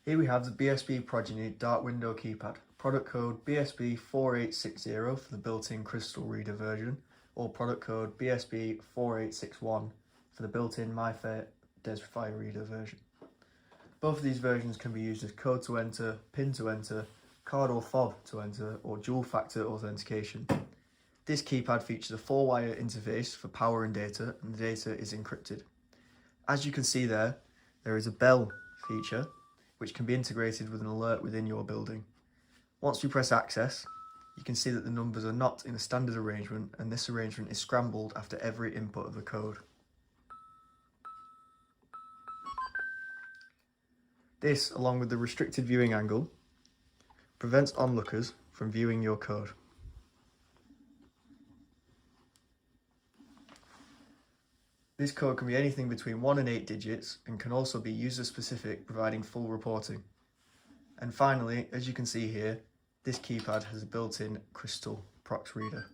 Here we have the BSB Progeny Dark Window Keypad, product code BSB4860 for the built-in crystal reader version, or product code BSB4861 for the built-in MyFair Desfire reader version. Both of these versions can be used as code to enter, pin to enter, card or fob to enter, or dual factor authentication. This keypad features a 4-wire interface for power and data, and the data is encrypted. As you can see there is a bell feature which can be integrated with an alert within your building. Once you press access, you can see that the numbers are not in a standard arrangement, and this arrangement is scrambled after every input of the code. This, along with the restricted viewing angle, prevents onlookers from viewing your code. This code can be anything between 1 and 8 digits and can also be user-specific, providing full reporting. And finally, as you can see here, this keypad has a built-in crystal prox reader.